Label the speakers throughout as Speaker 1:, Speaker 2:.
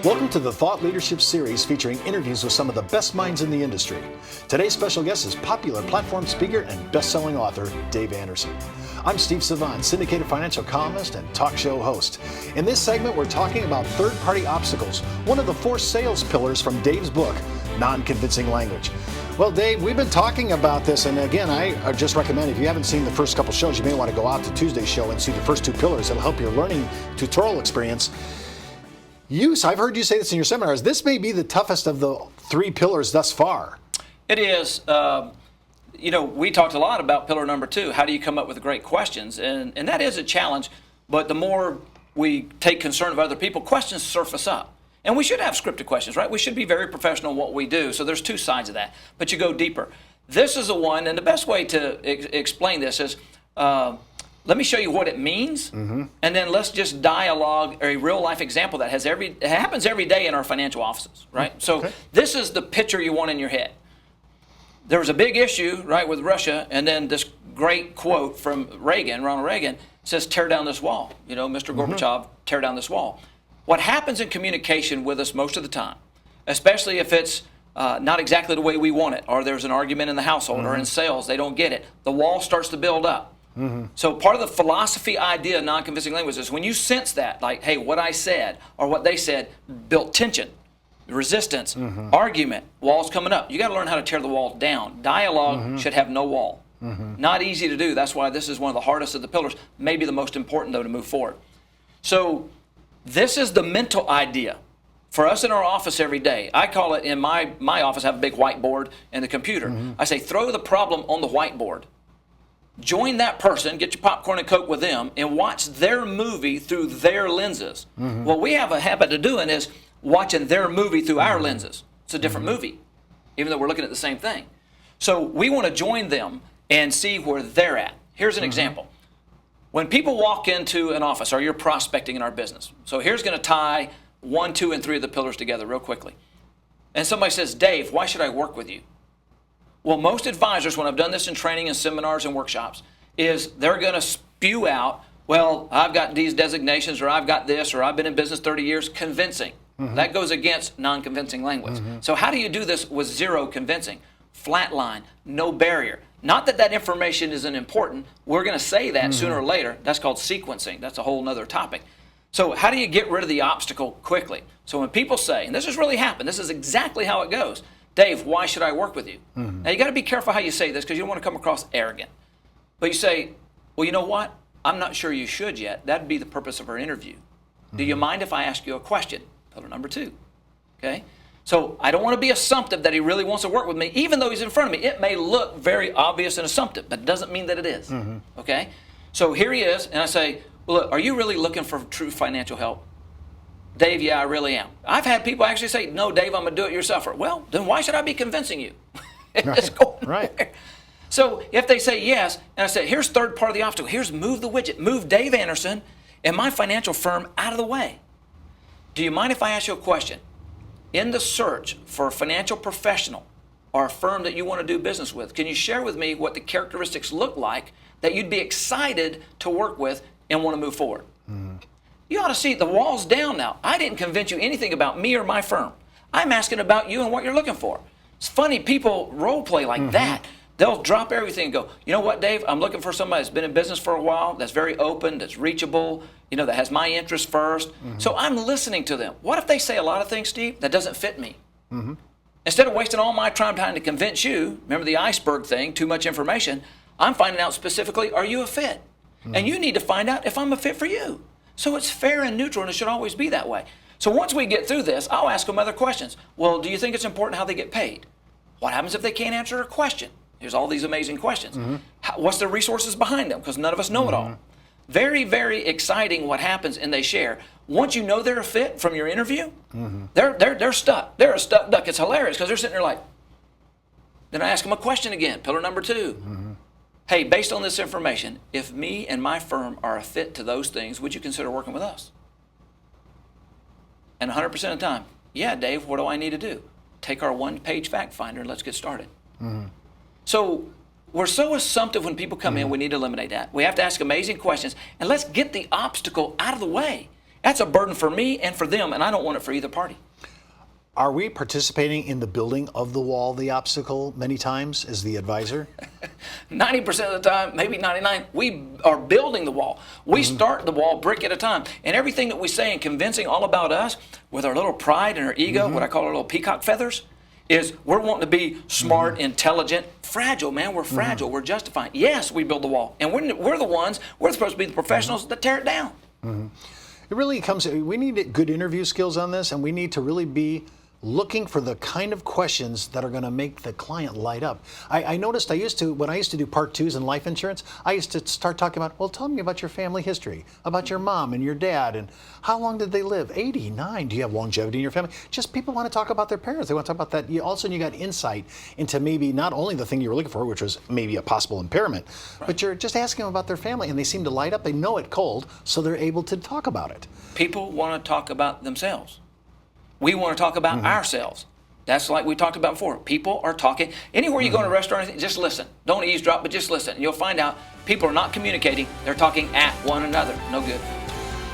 Speaker 1: Welcome to the Thought Leadership Series featuring interviews with some of the best minds in the industry. Today's special guest is popular platform speaker and best-selling author Dave Anderson. I'm Steve Savant, syndicated financial columnist and talk show host. In this segment, we're talking about third-party obstacles, one of the 4 sales pillars from Dave's book, Non-Convincing Language. Well, Dave, we've been talking about this, and again, I just recommend if you haven't seen the first couple shows, you may want to go out to Tuesday's show and see the first 2 pillars. It'll help your learning tutorial experience. I've heard you say this in your seminars, this may be the toughest of the 3 pillars thus far.
Speaker 2: It is. We talked a lot about pillar number 2, how do you come up with great questions? And that is a challenge, but the more we take concern of other people, questions surface up. And we should have scripted questions, right? We should be very professional in what we do. So there's 2 sides of that, but you go deeper. This is the one, and the best way to explain this is, let me show you what it means, and then let's just dialogue a real-life example that it happens every day in our financial offices, right? So This is the picture you want in your head. There was a big issue, right, with Russia, and then this great quote from Ronald Reagan, says, tear down this wall. Mr. Gorbachev, tear down this wall. What happens in communication with us most of the time, especially if it's not exactly the way we want it, or there's an argument in the household or in sales, they don't get it, the wall starts to build up. So part of the philosophy idea of non-convincing language is when you sense that, like, hey, what I said or what they said built tension, resistance, argument, walls coming up. You got to learn how to tear the wall down. Dialogue should have no wall. Not easy to do. That's why this is one of the hardest of the pillars, maybe the most important, though, to move forward. So this is the mental idea. For us in our office every day, I call it in my office, I have a big whiteboard and the computer. I say, throw the problem on the whiteboard. Join that person, get your popcorn and Coke with them, and watch their movie through their lenses. What we have a habit of doing is watching their movie through our lenses. It's a different movie, even though we're looking at the same thing. So we want to join them and see where they're at. Here's an example. When people walk into an office, or you're prospecting in our business, so here's going to tie 1, 2, and 3 of the pillars together real quickly. And somebody says, Dave, why should I work with you? Well, most advisors, when I've done this in training and seminars and workshops, is they're going to spew out, well, I've got these designations, or I've got this, or I've been in business 30 years, convincing. That goes against non-convincing language. So how do you do this with 0 convincing? Flat line, no barrier. Not that that information isn't important. We're going to say that sooner or later. That's called sequencing. That's a whole other topic. So how do you get rid of the obstacle quickly? So when people say, and this has really happened, this is exactly how it goes, Dave, why should I work with you? Now, you got to be careful how you say this because you don't want to come across arrogant. But you say, well, you know what? I'm not sure you should yet. That'd be the purpose of our interview. Do you mind if I ask you a question? Pillar number 2. Okay? So I don't want to be assumptive that he really wants to work with me, even though he's in front of me. It may look very obvious and assumptive, but it doesn't mean that it is. Okay? So here he is, and I say, well, look, are you really looking for true financial help? Dave, yeah, I really am. I've had people actually say, no, Dave, I'm a do-it-yourselfer. Well, then why should I be convincing you? It's going nowhere. So if they say yes, and I say, here's third part of the obstacle. Here's move the widget. Move Dave Anderson and my financial firm out of the way. Do you mind if I ask you a question? In the search for a financial professional or a firm that you want to do business with, can you share with me what the characteristics look like that you'd be excited to work with and want to move forward? You ought to see the wall's down now. I didn't convince you anything about me or my firm. I'm asking about you and what you're looking for. It's funny, people role play like that. They'll drop everything and go, you know what, Dave, I'm looking for somebody that's been in business for a while, that's very open, that's reachable, that has my interest first. So I'm listening to them. What if they say a lot of things, Steve, that doesn't fit me? Instead of wasting all my time trying to convince you, remember the iceberg thing, too much information, I'm finding out specifically, are you a fit? And you need to find out if I'm a fit for you. So it's fair and neutral, and it should always be that way. So once we get through this, I'll ask them other questions. Well, do you think it's important how they get paid? What happens if they can't answer a question? Here's all these amazing questions. What's the resources behind them? Because none of us know it all. Very, very exciting what happens, and they share. Once you know they're a fit from your interview, they're stuck. They're a stuck duck. It's hilarious because they're sitting there like, then I ask them a question again, pillar number 2. Hey, based on this information, if me and my firm are a fit to those things, would you consider working with us? And 100% of the time, yeah, Dave, what do I need to do? Take our 1-page fact finder and let's get started. So we're so assumptive when people come in, we need to eliminate that. We have to ask amazing questions, and let's get the obstacle out of the way. That's a burden for me and for them, and I don't want it for either party.
Speaker 1: Are we participating in the building of the wall, the obstacle, many times as the advisor?
Speaker 2: 90% of the time, maybe 99, we are building the wall. We start the wall brick at a time. And everything that we say and convincing all about us with our little pride and our ego, what I call our little peacock feathers, is we're wanting to be smart, intelligent, fragile, man. We're fragile. We're justifying. Yes, we build the wall. And we're the ones, we're supposed to be the professionals that tear it down.
Speaker 1: It really comes, we need good interview skills on this, and we need to really be looking for the kind of questions that are going to make the client light up. I noticed when I used to do part twos in life insurance, I used to start talking about, well, tell me about your family history, about your mom and your dad, and how long did they live? 89. Do you have longevity in your family? Just people want to talk about their parents. They want to talk about that. All of a sudden you got insight into maybe not only the thing you were looking for, which was maybe a possible impairment, but you're just asking them about their family, and they seem to light up. They know it cold, so they're able to talk about it.
Speaker 2: People want to talk about themselves. We want to talk about ourselves. That's like we talked about before. People are talking. Anywhere you go in a restaurant, just listen. Don't eavesdrop, but just listen. And you'll find out people are not communicating. They're talking at one another. No good.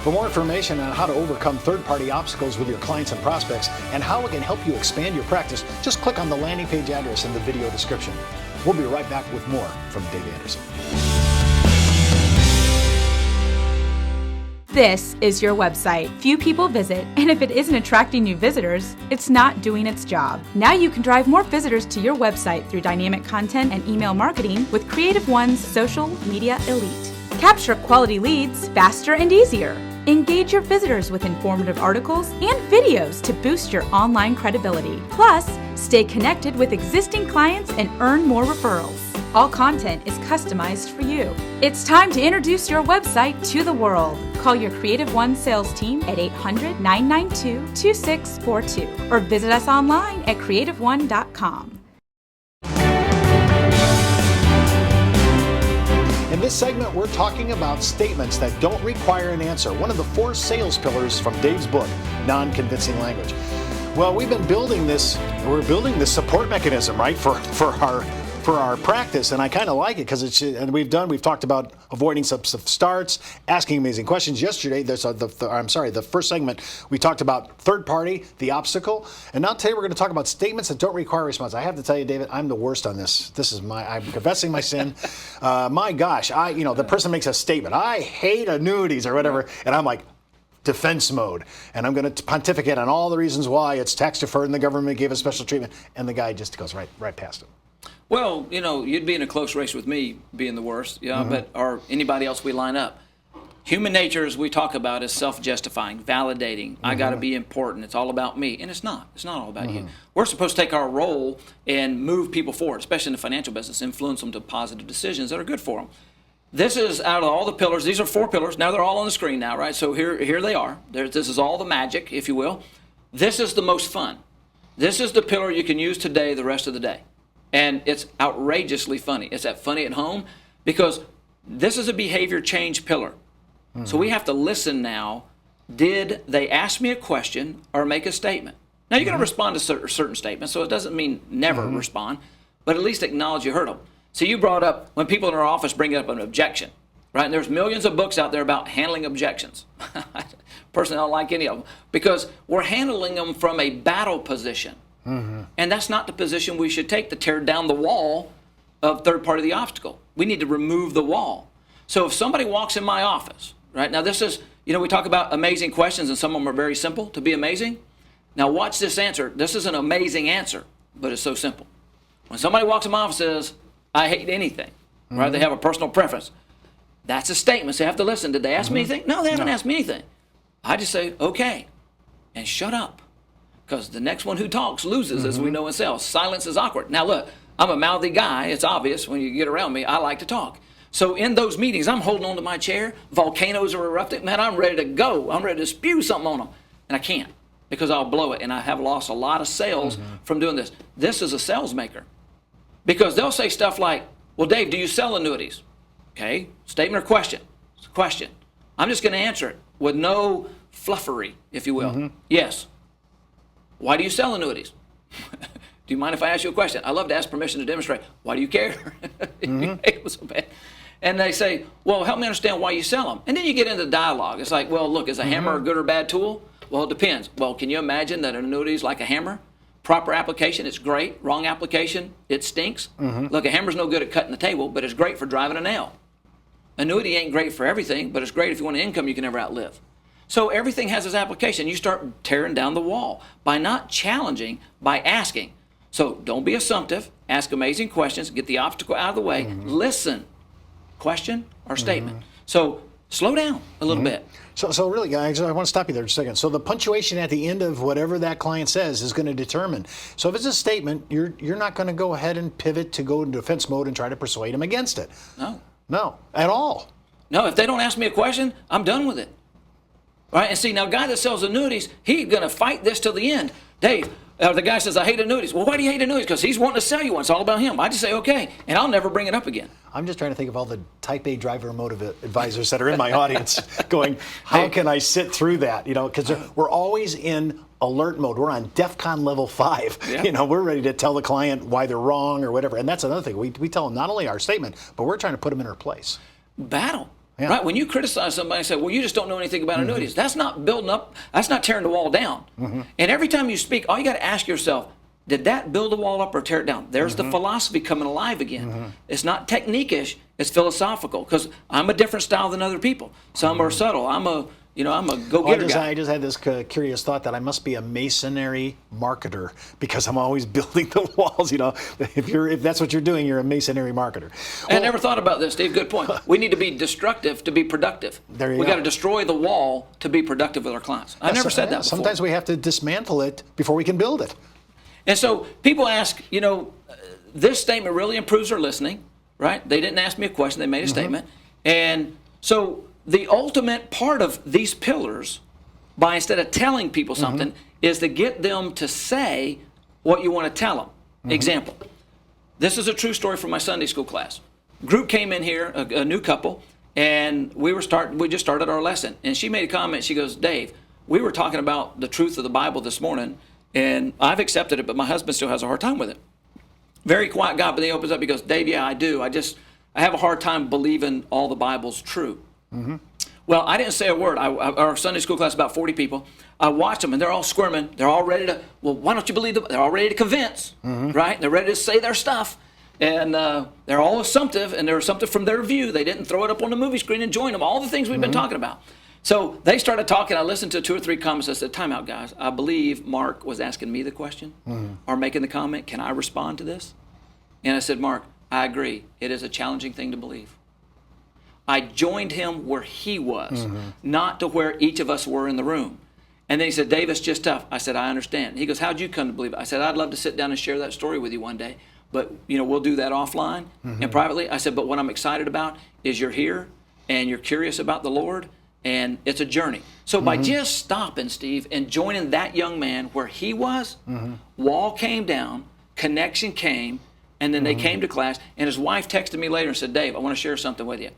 Speaker 1: For more information on how to overcome third-party obstacles with your clients and prospects and how it can help you expand your practice, just click on the landing page address in the video description. We'll be right back with more from Dave Anderson.
Speaker 3: This is your website. Few people visit, and if it isn't attracting new visitors, it's not doing its job. Now you can drive more visitors to your website through dynamic content and email marketing with CreativeOne's Social Media Elite. Capture quality leads faster and easier. Engage your visitors with informative articles and videos to boost your online credibility. Plus, stay connected with existing clients and earn more referrals. All content is customized for you. It's time to introduce your website to the world. Call your CreativeOne sales team at 800-992-2642 or visit us online at CreativeOne.com.
Speaker 1: In this segment, we're talking about statements that don't require an answer. One of the 4 sales pillars from Dave's book, Non-Convincing Language. Well, we're building this support mechanism, right, for our practice, and I kind of like it because we've talked about avoiding some starts, asking amazing questions. Yesterday, the first segment, we talked about third party, the obstacle, and now today we're going to talk about statements that don't require a response. I have to tell you, David, I'm the worst on this. I'm confessing my sin. My gosh, the person makes a statement. I hate annuities or whatever, and I'm like, defense mode, and I'm going to pontificate on all the reasons why it's tax deferred and the government gave us special treatment, and the guy just goes right past it.
Speaker 2: Well, you'd be in a close race with me being the worst, or anybody else we line up. Human nature, as we talk about, is self-justifying, validating. I got to be important. It's all about me. And it's not. It's not all about you. We're supposed to take our role and move people forward, especially in the financial business, influence them to positive decisions that are good for them. This is out of all the pillars. These are 4 pillars. Now they're all on the screen now, right? So here they are. This is all the magic, if you will. This is the most fun. This is the pillar you can use today, the rest of the day. And it's outrageously funny. It's that funny at home because this is a behavior change pillar. So we have to listen now. Did they ask me a question or make a statement? Now you're going to respond to certain statements, so it doesn't mean never respond, but at least acknowledge you heard them. So you brought up when people in our office bring up an objection, right? And there's millions of books out there about handling objections. Personally, I don't like any of them because we're handling them from a battle position. And that's not the position we should take to tear down the wall of third party the obstacle. We need to remove the wall. So if somebody walks in my office, right, now this is, we talk about amazing questions and some of them are very simple to be amazing. Now watch this answer. This is an amazing answer, but it's so simple. When somebody walks in my office and says, I hate anything, right, they have a personal preference. That's a statement, so you have to listen. Did they ask me anything? No, they haven't asked me anything. I just say, okay, and shut up. Because the next one who talks loses, as we know in sales. Silence is awkward. Now look, I'm a mouthy guy. It's obvious when you get around me. I like to talk. So in those meetings, I'm holding on to my chair. Volcanoes are erupting. Man, I'm ready to go. I'm ready to spew something on them. And I can't because I'll blow it. And I have lost a lot of sales from doing this. This is a sales maker. Because they'll say stuff like, well, Dave, do you sell annuities? Okay, statement or question? It's a question. I'm just going to answer it with no fluffery, if you will. Yes. Why do you sell annuities? Do you mind if I ask you a question? I love to ask permission to demonstrate. Why do you care? It was so bad. And they say, well, help me understand why you sell them. And then you get into dialogue. It's like, well, look, is a hammer a good or bad tool? Well, it depends. Well, can you imagine that an annuity is like a hammer? Proper application, it's great. Wrong application, it stinks. Look, a hammer's no good at cutting the table, but it's great for driving a nail. Annuity ain't great for everything, but it's great if you want an income you can never outlive. So everything has its application. You start tearing down the wall by not challenging, by asking. So don't be assumptive. Ask amazing questions. Get the obstacle out of the way. Listen. Question or statement. So slow down a little bit.
Speaker 1: So really, guys, I want to stop you there just a second. So the punctuation at the end of whatever that client says is going to determine. So if it's a statement, you're not going to go ahead and pivot to go into defense mode and try to persuade them against it. No, at all.
Speaker 2: No, if they don't ask me a question, I'm done with it. Right? And see, now a guy that sells annuities, he's going to fight this till the end. Dave, the guy says, I hate annuities. Well, why do you hate annuities? Because he's wanting to sell you one. It's all about him. I just say, okay, and I'll never bring it up again.
Speaker 1: I'm just trying to think of all the type A driver motive advisors that are in my audience going, how can I sit through that? Because we're always in alert mode. We're on DEFCON level 5.
Speaker 2: Yeah.
Speaker 1: We're ready to tell the client why they're wrong or whatever. And that's another thing. We tell them not only our statement, but we're trying to put them in their place.
Speaker 2: Battle. Yeah. Right? When you criticize somebody and say, well, you just don't know anything about annuities, that's not building up, that's not tearing the wall down. And every time you speak, all you got to ask yourself, did that build a wall up or tear it down? There's the philosophy coming alive again. It's not technique-ish, it's philosophical, because I'm a different style than other people. Some are subtle. I'm a go-getter guy.
Speaker 1: I just had this curious thought that I must be a masonry marketer because I'm always building the walls. If that's what you're doing, you're a masonry marketer.
Speaker 2: I never thought about this, Steve. Good point. We need to be destructive to be productive. We got to destroy the wall to be productive with our clients. I never said that before.
Speaker 1: Sometimes we have to dismantle it before we can build it.
Speaker 2: And so people ask, this statement really improves their listening, right? They didn't ask me a question, they made a statement. And so the ultimate part of these pillars, by instead of telling people something, is to get them to say what you want to tell them. Example, this is a true story from my Sunday school class. Group came in here, a new couple, and we just started our lesson. And she made a comment, she goes, Dave, we were talking about the truth of the Bible this morning, and I've accepted it, but my husband still has a hard time with it. Very quiet guy, but then he opens up, he goes, Dave, yeah, I do. I have a hard time believing all the Bible's true. Well, I didn't say a word. Our Sunday school class, about 40 people. I watched them, and they're all squirming. They're all ready to, well, why don't you believe them? They're all ready to convince, right? They're ready to say their stuff. And they're all assumptive, and they're assumptive from their view. They didn't throw it up on the movie screen and join them, all the things we've been talking about. So they started talking. I listened to 2 or 3 comments. I said, time out, guys. I believe Mark was asking me the question or making the comment. Can I respond to this? And I said, Mark, I agree. It is a challenging thing to believe. I joined him where he was, not to where each of us were in the room. And then he said, Dave, it's just tough. I said, I understand. He goes, how'd you come to believe it? I said, I'd love to sit down and share that story with you one day, but we'll do that offline and privately. I said, but what I'm excited about is you're here and you're curious about the Lord, and it's a journey. So by just stopping, Steve, and joining that young man where he was, wall came down, connection came, and then they came to class, and his wife texted me later and said, Dave, I want to share something with you.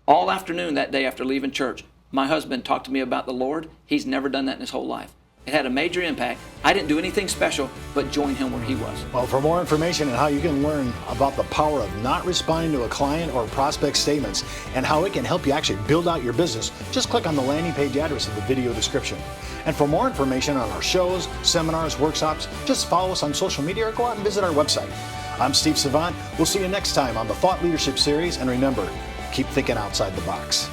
Speaker 2: All afternoon that day after leaving church, my husband talked to me about the Lord. He's never done that in his whole life. It had a major impact. I didn't do anything special, but join him where he was.
Speaker 1: Well, for more information on how you can learn about the power of not responding to a client or prospect statements and how it can help you actually build out your business, just click on the landing page address in the video description. And for more information on our shows, seminars, workshops, just follow us on social media or go out and visit our website. I'm Steve Savant. We'll see you next time on the Thought Leadership Series. And remember, keep thinking outside the box.